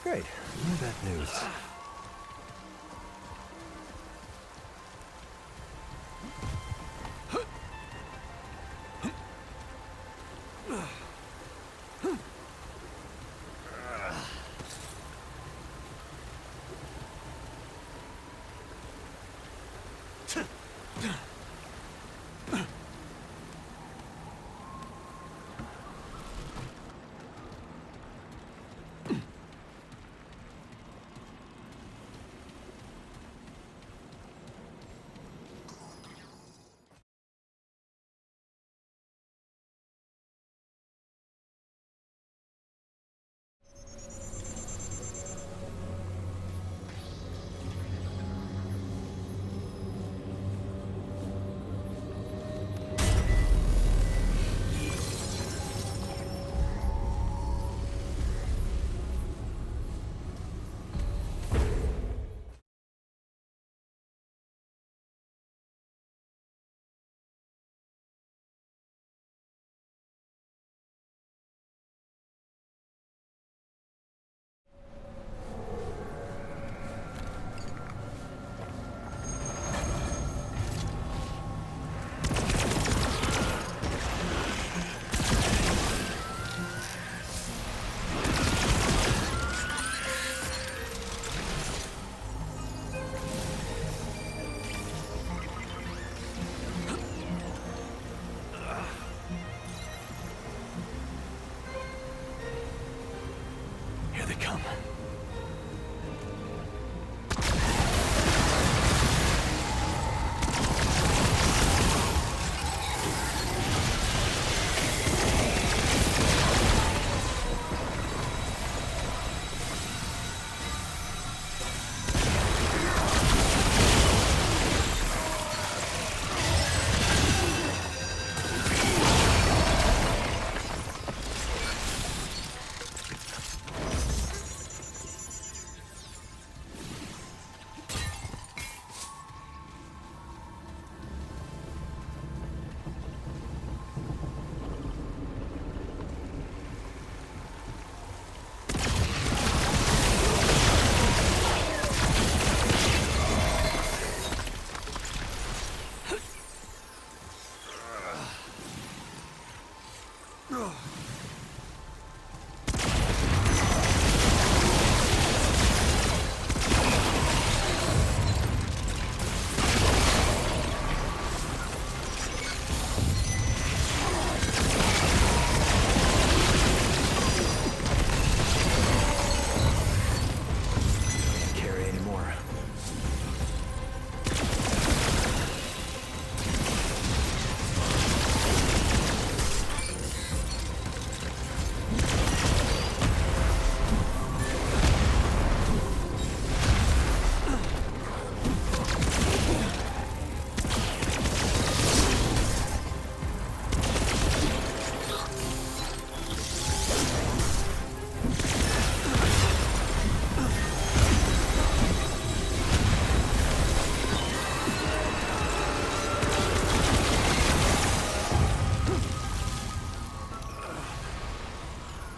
Great. No bad news. Here they come.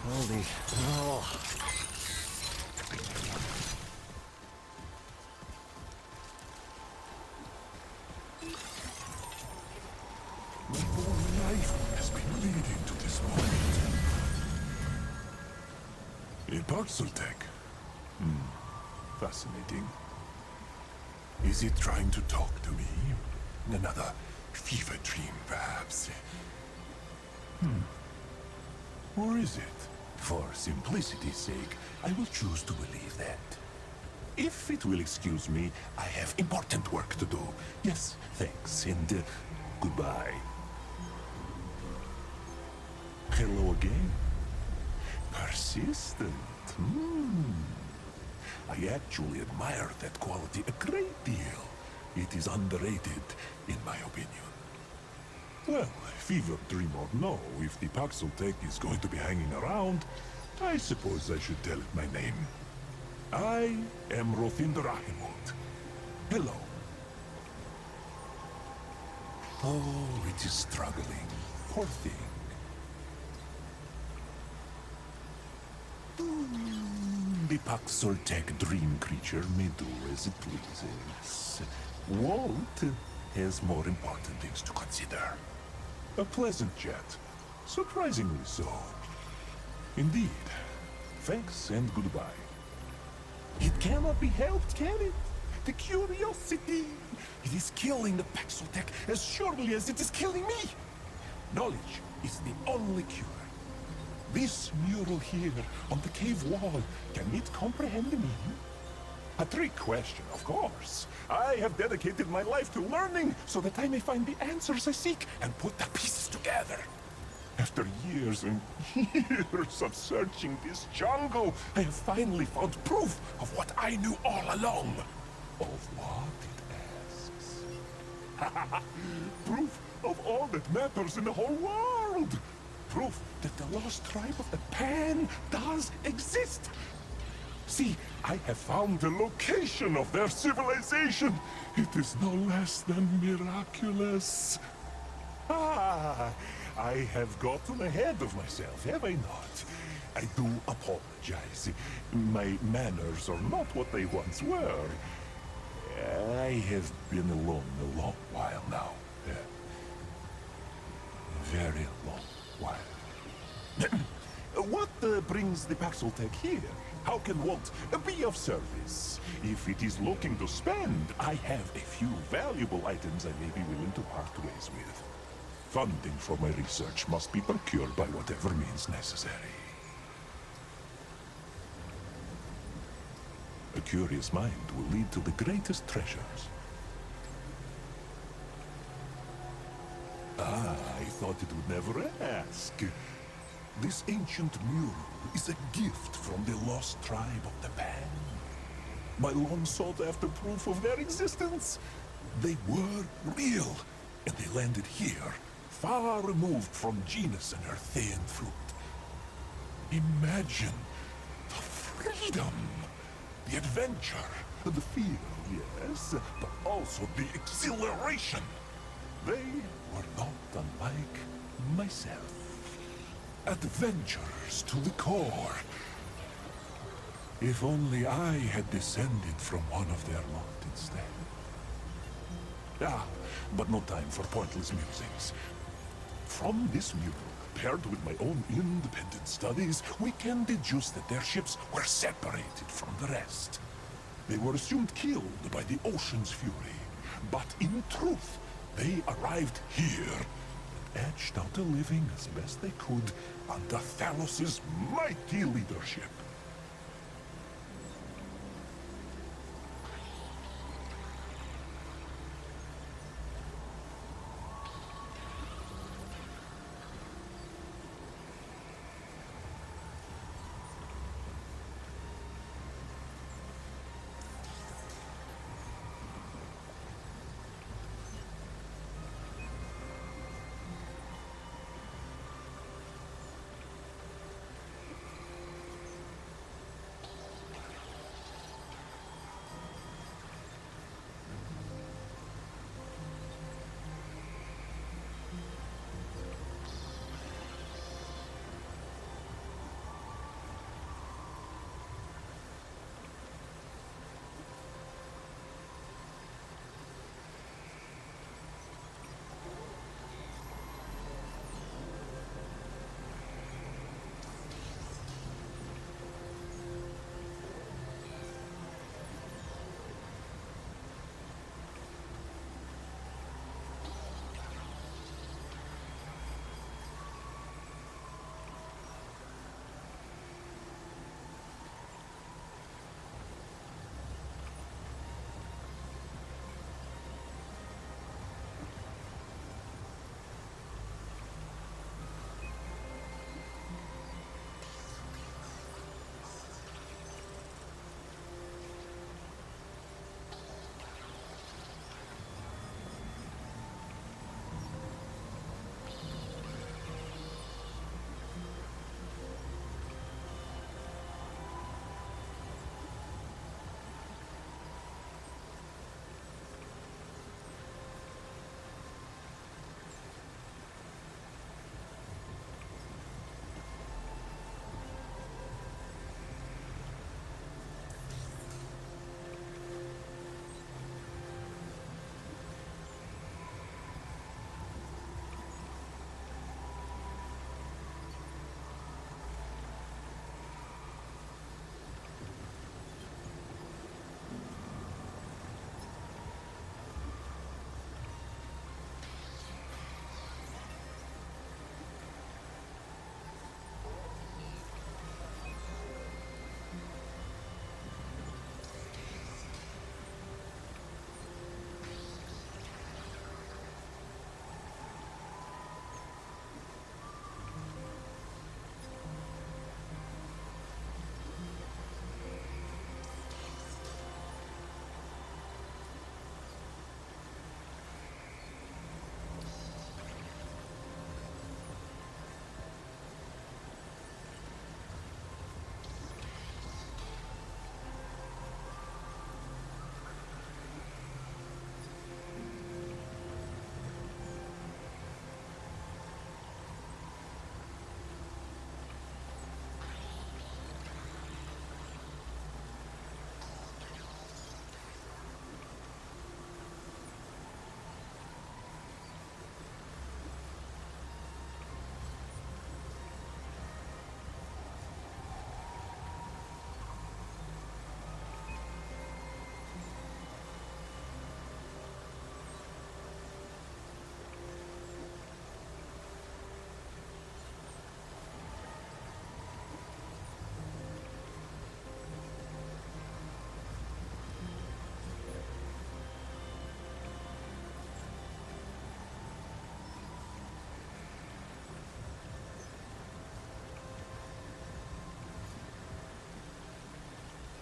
Holy... Oh. My whole life has been leading to this moment. A parcel tech. Fascinating. Is it trying to talk to me? Another fever dream, perhaps? Or is it? For simplicity's sake, I will choose to believe that. If it will excuse me, I have important work to do. Yes, thanks, and goodbye. Hello again. Persistent. I actually admire that quality a great deal. It is underrated, in my opinion. Well, fever dream or no, if the Paxel Tech is going to be hanging around, I suppose I should tell it my name. I am Rothinder Rahimund. Hello. Oh, it is struggling. Poor thing. the Paxoltech dream creature may do as it pleases. Walt has more important things to consider. A pleasant chat. Surprisingly so. Indeed. Thanks and goodbye. It cannot be helped, can it? The curiosity. It is killing the Paxoltech as surely as it is killing me. Knowledge is the only cure. This mural here on the cave wall, can it comprehend me? A trick question, of course. I have dedicated my life to learning so that I may find the answers I seek and put the pieces together. After years and years of searching this jungle, I have finally found proof of what I knew all along. Of what, it asks. Proof of all that matters in the whole world. Proof that the lost tribe of the Pan does exist. See, I have found the location of their civilization. It is no less than miraculous. Ah, I have gotten ahead of myself, have I not? I do apologize. My manners are not what they once were. I have been alone a long while now. A very long while. What brings the Paxoltech here? How can Walt be of service? If it is looking to spend, I have a few valuable items I may be willing to part ways with. Funding for my research must be procured by whatever means necessary. A curious mind will lead to the greatest treasures. Ah, I thought it would never ask. This ancient mural is a gift from the lost tribe of the Pan. My long sought-after proof of their existence. They were real, and they landed here, far removed from genus and Earthian fruit. Imagine the freedom, the adventure, the fear, yes, but also the exhilaration. They were not unlike myself. Adventurers to the core. If only I had descended from one of their lot instead. Ah, but no time for pointless musings. From this mural, paired with my own independent studies, we can deduce that their ships were separated from the rest. They were assumed killed by the ocean's fury, but in truth, they arrived here, etched out a living as best they could under Thalos's mighty leadership.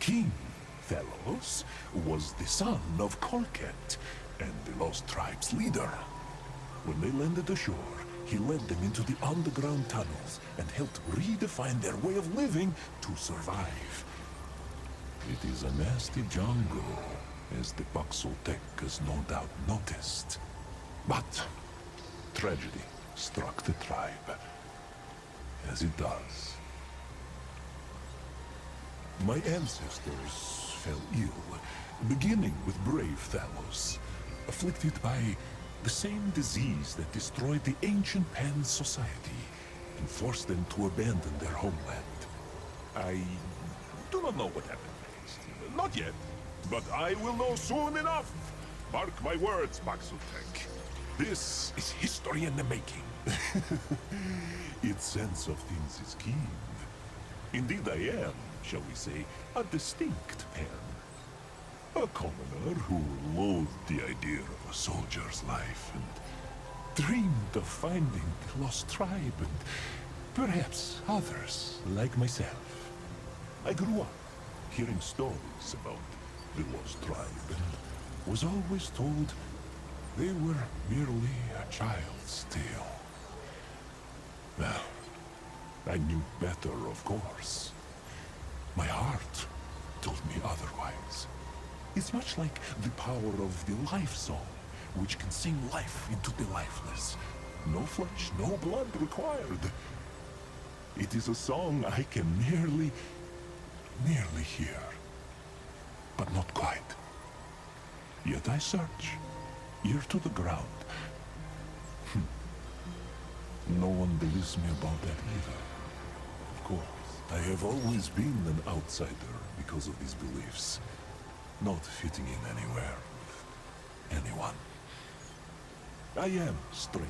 King Thelos was the son of Kolket and the Lost Tribe's leader. When they landed ashore, he led them into the underground tunnels and helped redefine their way of living to survive. It is a nasty jungle, as the Paxotech has no doubt noticed. But tragedy struck the tribe, as it does. My ancestors fell ill, beginning with brave Thalos, afflicted by the same disease that destroyed the ancient Pan society and forced them to abandon their homeland. I do not know what happened next. Not yet, but I will know soon enough. Mark my words, Paxotech. This is history in the making. Its sense of things is keen. Indeed I am, shall we say, a distinct Pan. A commoner who loathed the idea of a soldier's life and dreamed of finding the lost tribe and perhaps others like myself. I grew up hearing stories about the lost tribe and was always told they were merely a child's tale. Well, I knew better, of course. My heart told me otherwise. It's much like the power of the life song, which can sing life into the lifeless. No flesh, no blood required. It is a song I can nearly hear, but not quite. Yet I search, ear to the ground. No one believes me about that either. Of course, I have always been an outsider because of these beliefs, not fitting in anywhere with anyone. I am strange,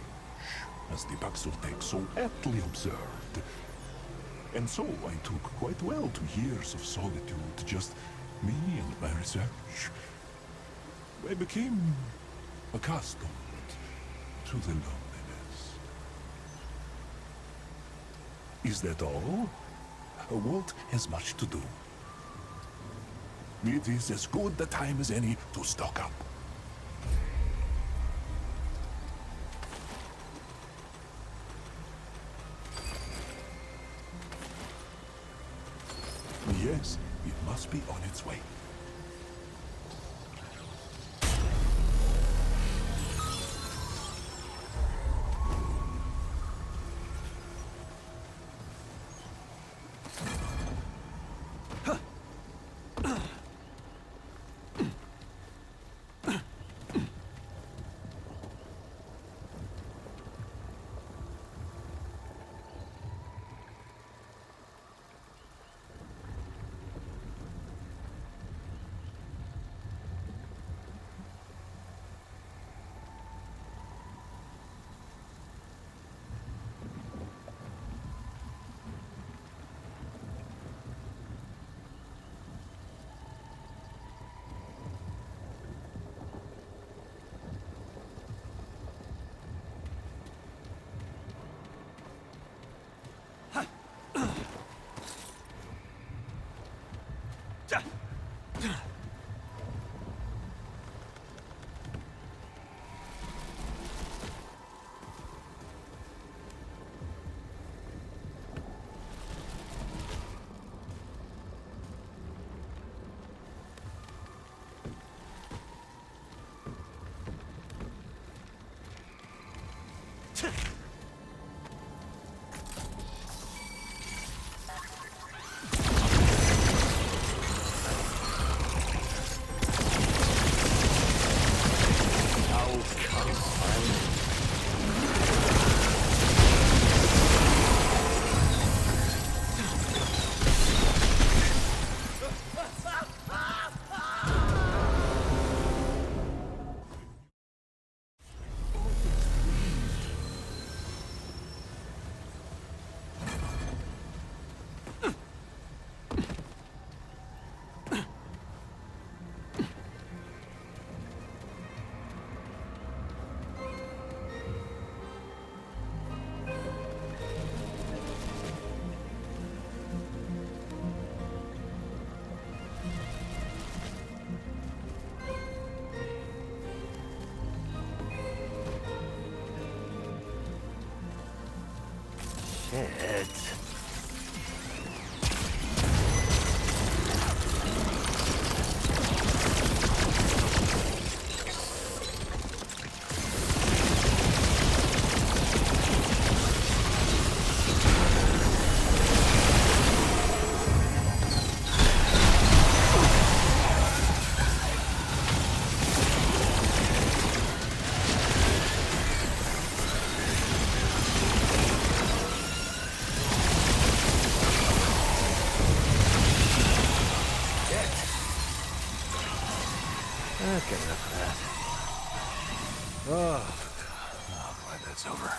as the Paxotech so aptly observed. And so I took quite well to years of solitude, just me and my research. I became accustomed to the loneliness. Is that all? Walt has much to do. It is as good a time as any to stock up. Yes, it must be on its way. Shit. Okay, enough of that. Oh, glad that's over.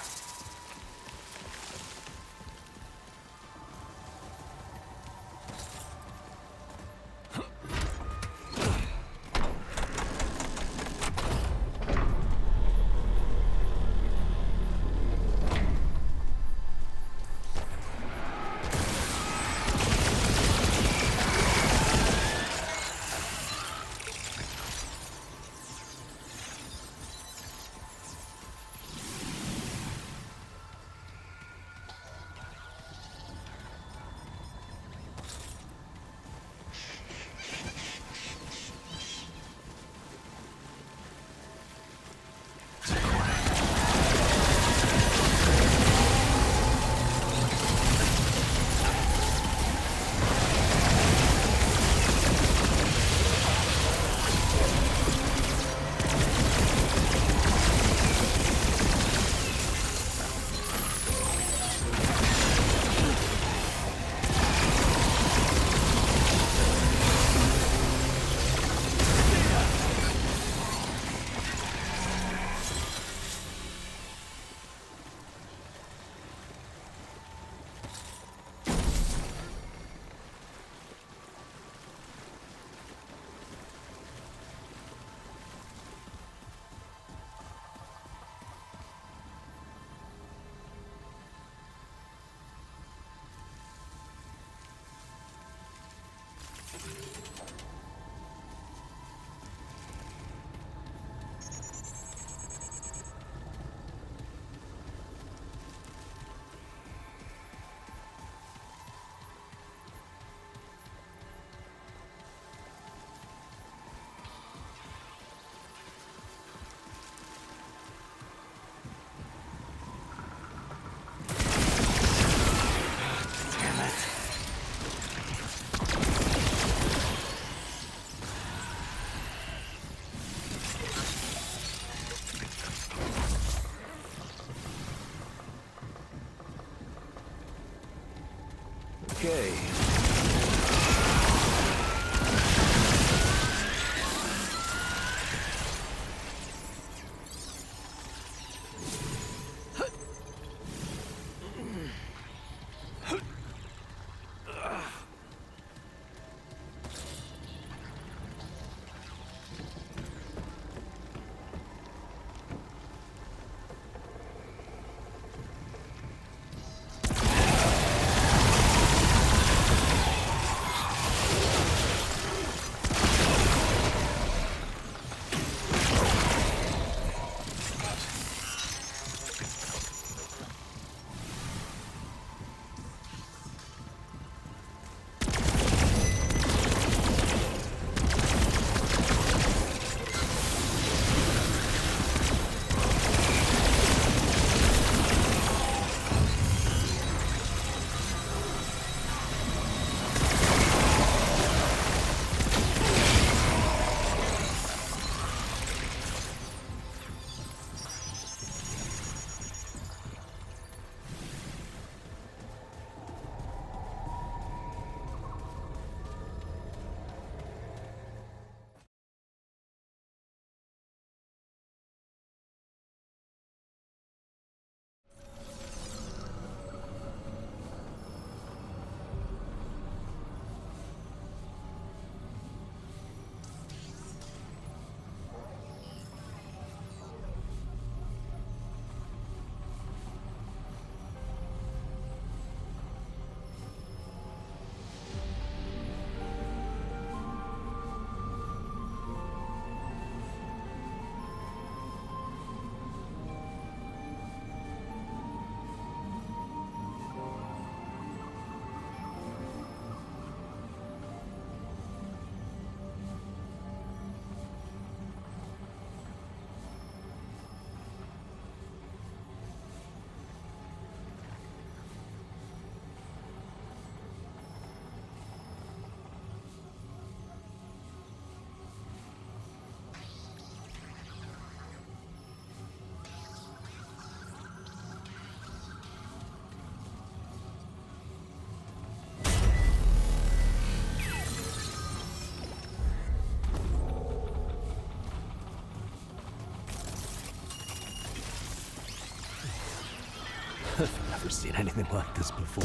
never seen anything like this before.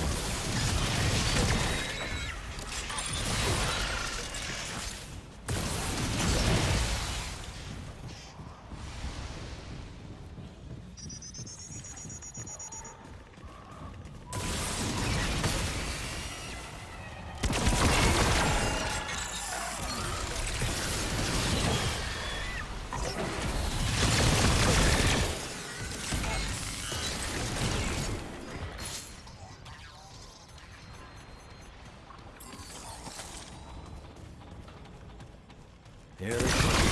Here it comes.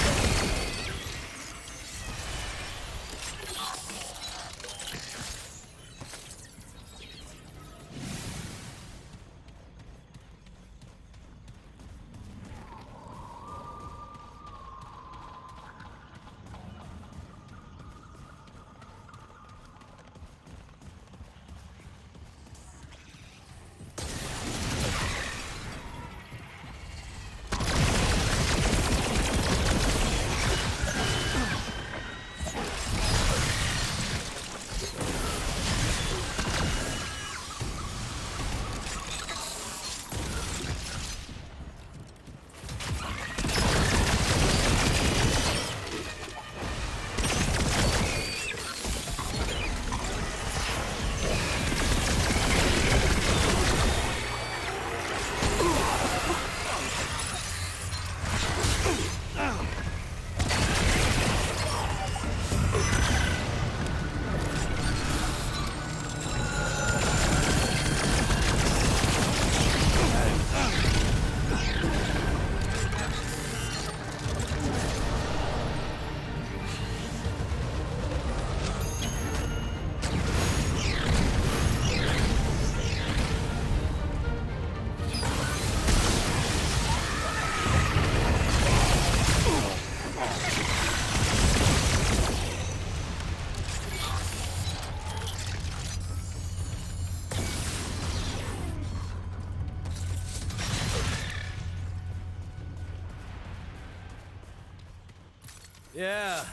Yeah.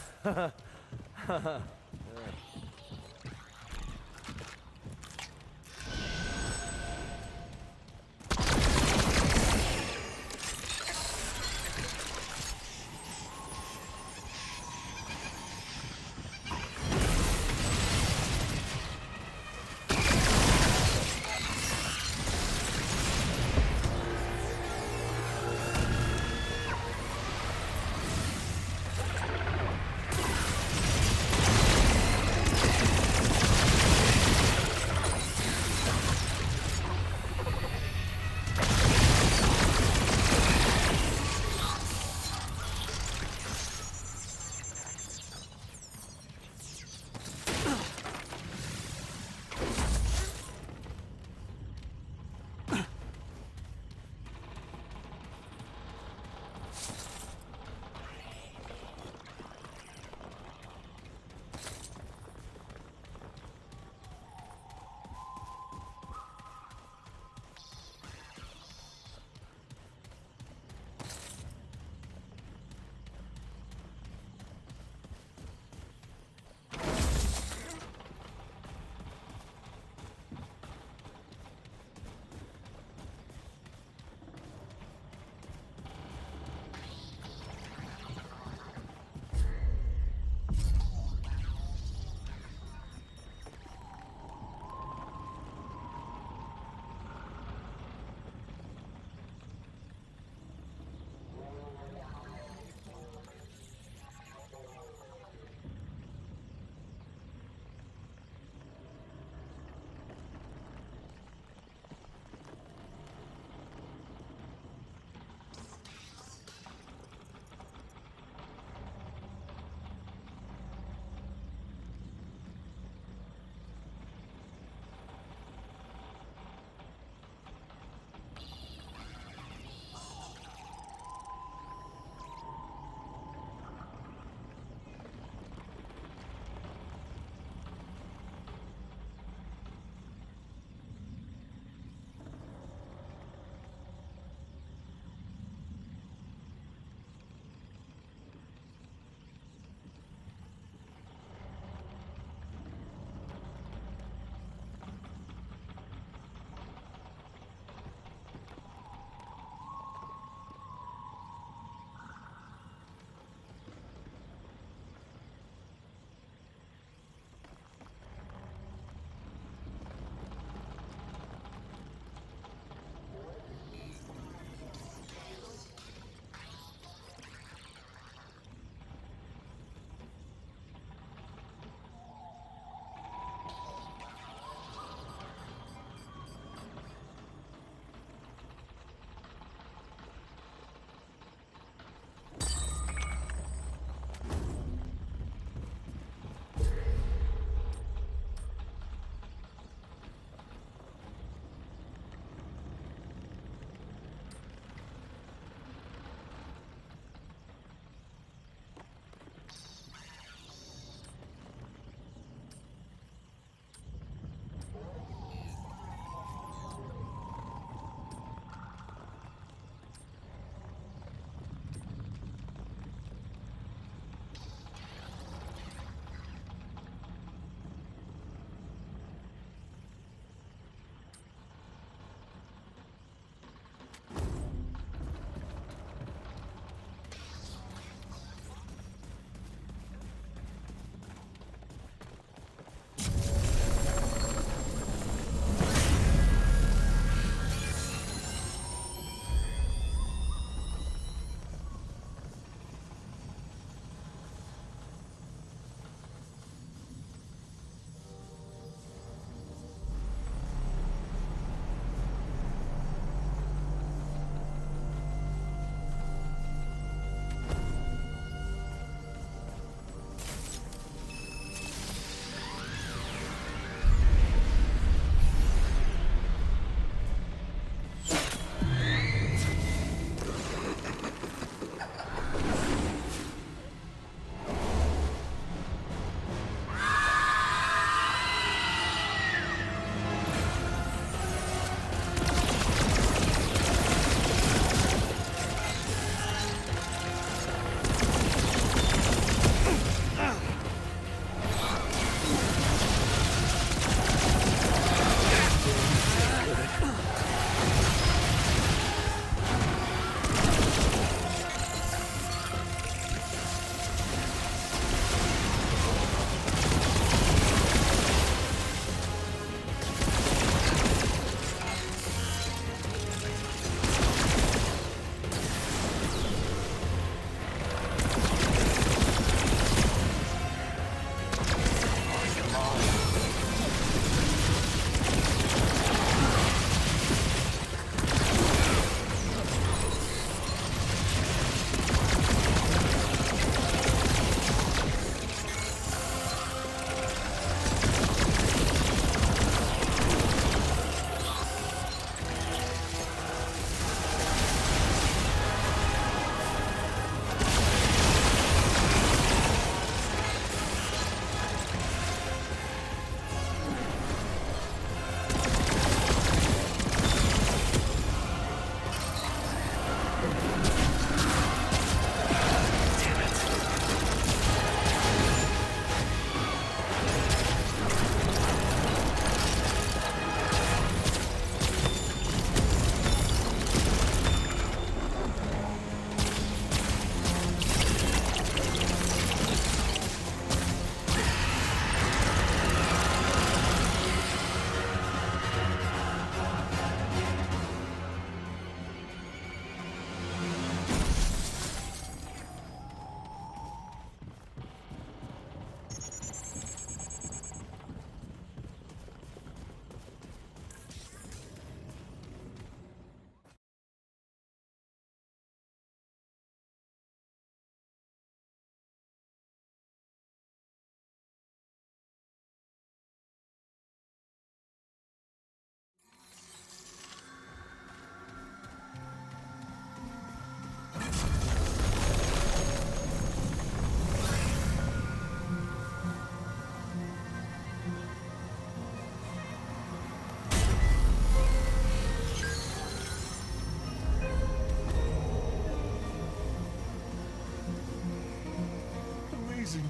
amazing.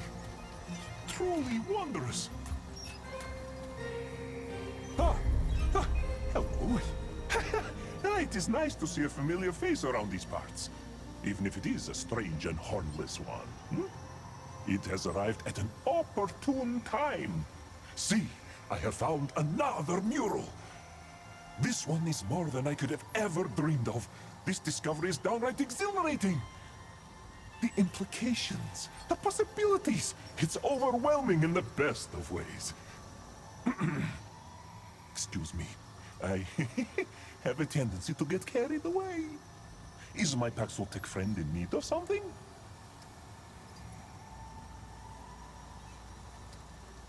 Truly wondrous. Ah, hello. It is nice to see a familiar face around these parts, even if it is a strange and hornless one. It has arrived at an opportune time. See, I have found another mural. This one is more than I could have ever dreamed of. This discovery is downright exhilarating. The implications, the possibilities, it's overwhelming in the best of ways. Excuse me, I have a tendency to get carried away. Is my Paxotech friend in need of something?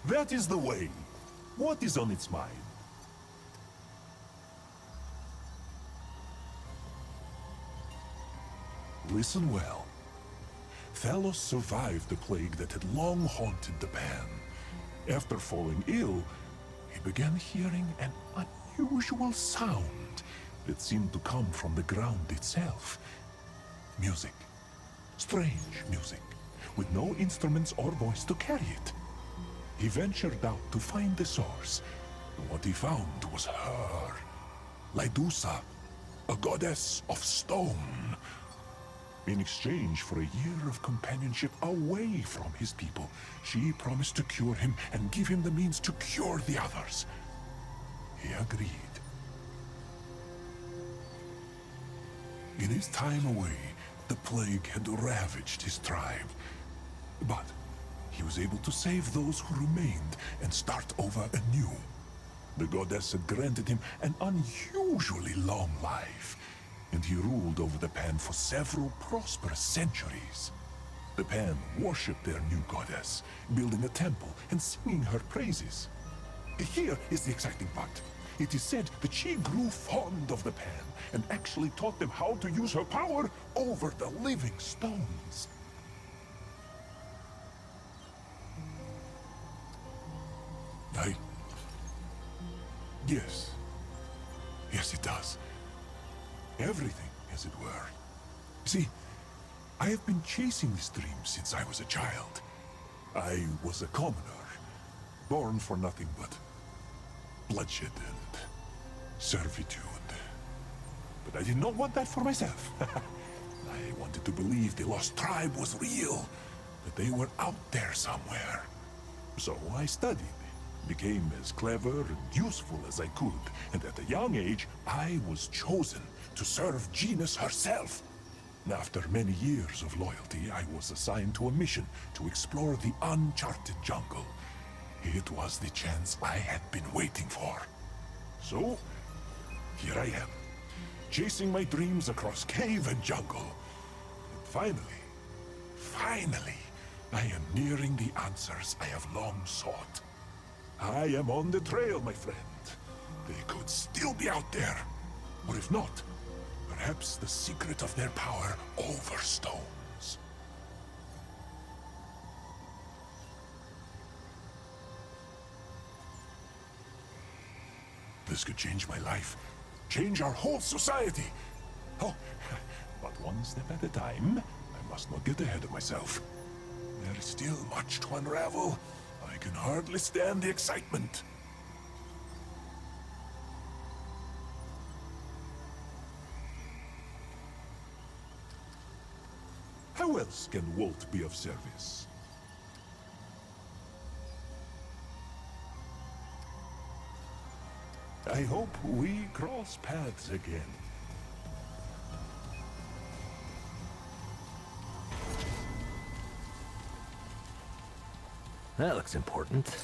That is the way. What is on its mind? Listen well. Thalos survived the plague that had long haunted the Pan. After falling ill, he began hearing an unusual sound that seemed to come from the ground itself. Music. Strange music, with no instruments or voice to carry it. He ventured out to find the source. What he found was her. Lydusa, a goddess of stone. In exchange for a year of companionship away from his people, she promised to cure him and give him the means to cure the others. He agreed. In his time away, the plague had ravaged his tribe. But he was able to save those who remained and start over anew. The goddess had granted him an unusually long life, and he ruled over the Pan for several prosperous centuries. The Pan worshipped their new goddess, building a temple and singing her praises. Here is the exciting part. It is said that she grew fond of the Pan and actually taught them how to use her power over the living stones. Yes, it does. Everything, as it were. See, I have been chasing this dream since I was a child. I was a commoner, born for nothing but bloodshed and servitude. But I did not want that for myself. I wanted to believe the lost tribe was real, that they were out there somewhere. So I studied, became as clever and useful as I could, and at a young age, I was chosen to serve Genus herself. After many years of loyalty, I was assigned to a mission to explore the uncharted jungle. It was the chance I had been waiting for. So, here I am, chasing my dreams across cave and jungle. And finally, I am nearing the answers I have long sought. I am on the trail, my friend. They could still be out there. Or if not, perhaps the secret of their power over stones. This could change my life. Change our whole society. Oh, but one step at a time. I must not get ahead of myself. There is still much to unravel. I can hardly stand the excitement. How else can Walt be of service? I hope we cross paths again. That looks important.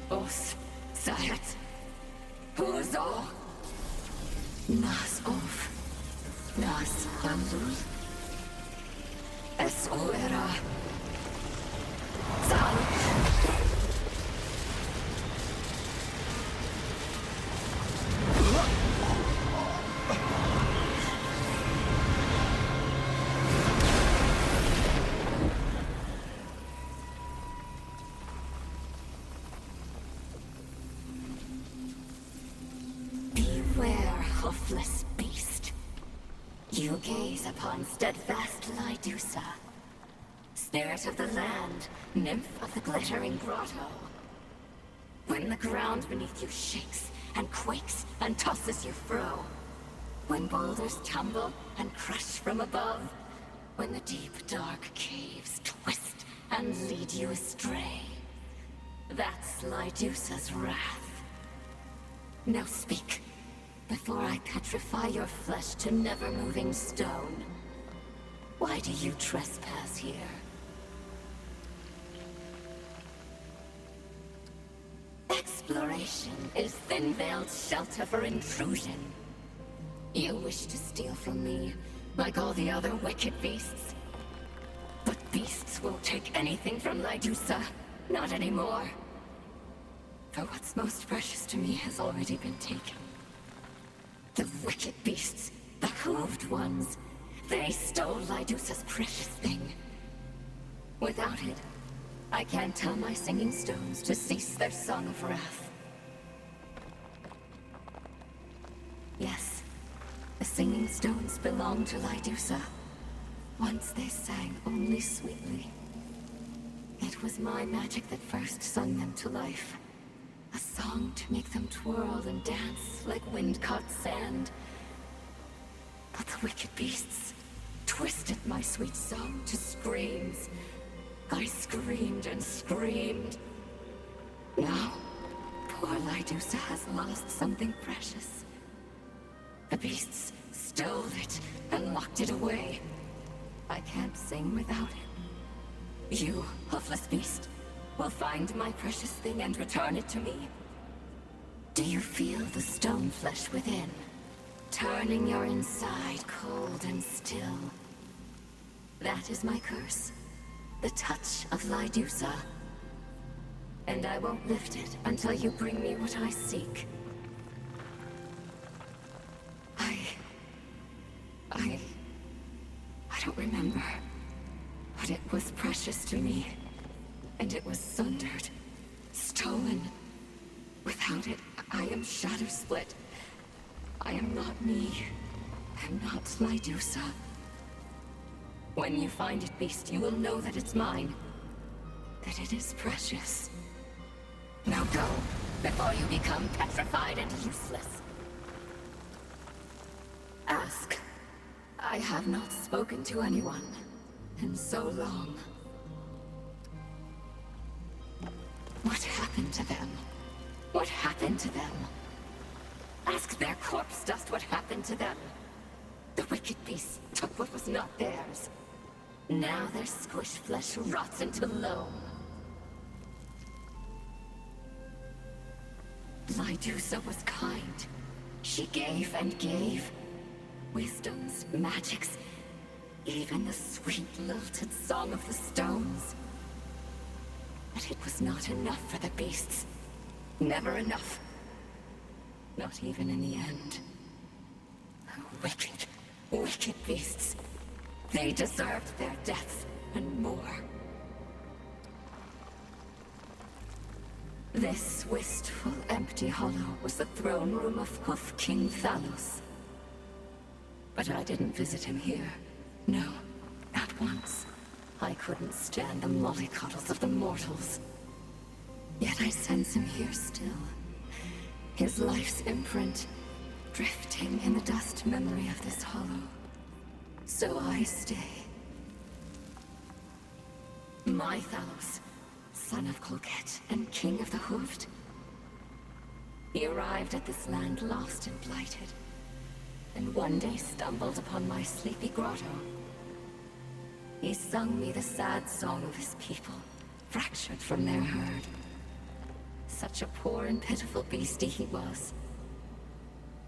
Os, Sahet, Huzo, Nas Of, Nas Hamdul, Es Uera, Zal. Beware, hoofless beast. You gaze upon steadfast Lydusa, spirit of the land, nymph of the glittering grotto. When the ground beneath you shakes and quakes and tosses you fro, when boulders tumble and crush from above, when the deep dark caves twist and lead you astray, that's Lydusa's wrath. Now speak, before I petrify your flesh to never-moving stone. Why do you trespass here? Exploration is thin-veiled shelter for intrusion. You wish to steal from me, like all the other wicked beasts. But beasts won't take anything from Lydusa, not anymore. For what's most precious to me has already been taken. The wicked beasts, the hooved ones, they stole Lydusa's precious thing. Without it, I can't tell my singing stones to cease their song of wrath. Yes, the singing stones belong to Lydusa. Once they sang only sweetly. It was my magic that first sung them to life. A song to make them twirl and dance like wind-caught sand. But the wicked beasts twisted my sweet song to screams. I screamed and screamed. Now, poor Lydusa has lost something precious. The beasts stole it and locked it away. I can't sing without it. You, hoofless beast, will find my precious thing and return it to me. Do you feel the stone flesh within, turning your inside cold and still? That is my curse, the touch of Lydusa. And I won't lift it until you bring me what I seek. I don't remember, but it was precious to me. And it was sundered, stolen. Without it, I am shadow split. I am not me. I'm not Lydusa. When you find it, beast, you will know that it's mine. That it is precious. Now go, before you become petrified and useless. Ask. I have not spoken to anyone in so long. What happened to them? What happened to them? Ask their corpse dust what happened to them. The wicked beasts took what was not theirs. Now their squished flesh rots into loam. Lydusa was kind. She gave and gave. Wisdoms, magics, even the sweet lilted song of the stones. But it was not enough for the beasts. Never enough. Not even in the end. Wicked, wicked beasts. They deserved their deaths and more. This wistful, empty hollow was the throne room of Hoof King Thalos. But I didn't visit him here. No, not once. I couldn't stand the mollycoddles of the mortals. Yet I sense him here still. His life's imprint, drifting in the dust memory of this hollow. So I stay. My Thalos, son of Colquette and king of the Hooved. He arrived at this land lost and blighted, and one day stumbled upon my sleepy grotto. He sung me the sad song of his people, fractured from their herd. Such a poor and pitiful beastie he was.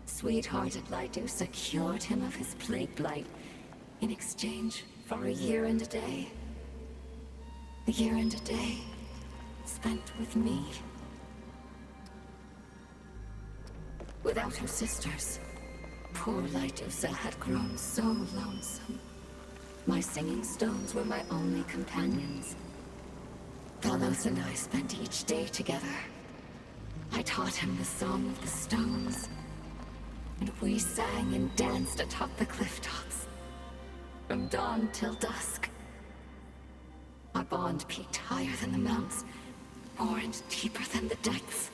Sweet-hearted Lydusa cured him of his plague blight in exchange for a year and a day. A year and a day spent with me. Without her sisters, poor Lydusa had grown so lonesome. My singing stones were my only companions. Talos and I spent each day together. I taught him the song of the stones, and we sang and danced atop the cliff tops, from dawn till dusk. Our bond peaked higher than the mounts, more and deeper than the depths.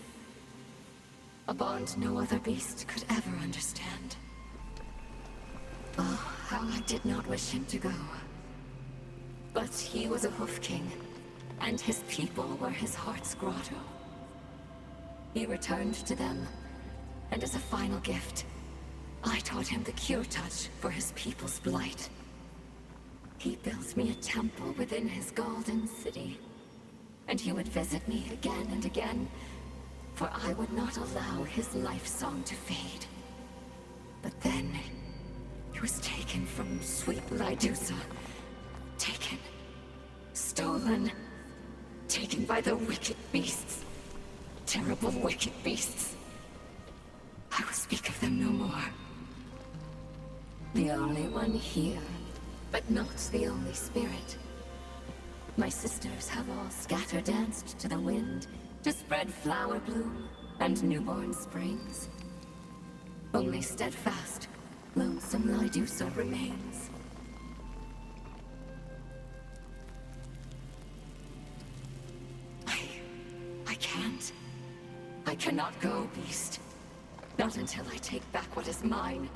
A bond no other beast could ever understand. Oh, how I did not wish him to go. But he was a Hoof King, and his people were his heart's grotto. He returned to them, and as a final gift, I taught him the cure touch for his people's blight. He built me a temple within his golden city, and he would visit me again and again, for I would not allow his life song to fade. But then, he was taken from sweet Lydusa. Taken. Stolen. Taken by the wicked beasts. Terrible wicked beasts. I will speak of them no more. The only one here, but not the only spirit. My sisters have all scatter-danced to the wind to spread flower bloom and newborn springs. Only steadfast, lonesome Lydusa remains. I can't. I cannot go, beast. Not until I take back what is mine.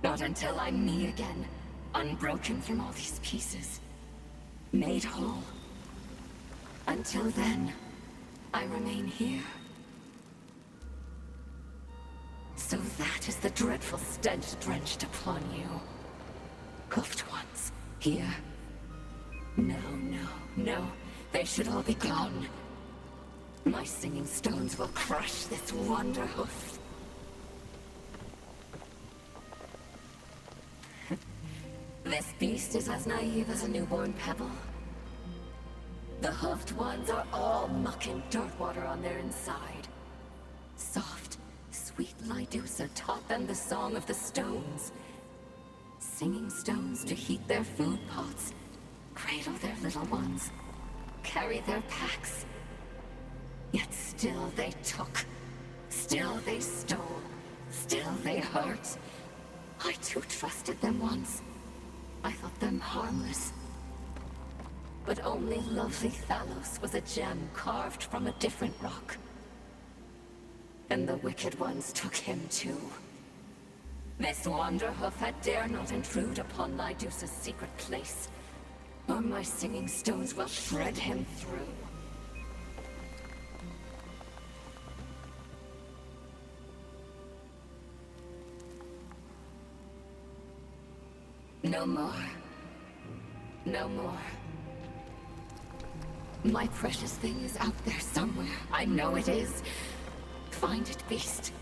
Not until I'm me again, unbroken from all these pieces. Made whole. Until then, I remain here. So that is the dreadful stench drenched upon you. Hoofed ones, here. No, no, no. They should all be gone. My singing stones will crush this wonder hoof. This beast is as naive as a newborn pebble. The hoofed ones are all muck and dirt water on their inside. Soft, sweet Lydusa taught them the song of the stones. Singing stones to heat their food pots, cradle their little ones, carry their packs. Yet still they took, still they stole, still they hurt. I too trusted them once. I thought them harmless. But only lovely Talos was a gem carved from a different rock. And the wicked ones took him too. This Wanderhoof had dare not intrude upon Lydusa's secret place, or my singing stones will shred him through. No more. No more. My precious thing is out there somewhere. I know it is. Find it, beast.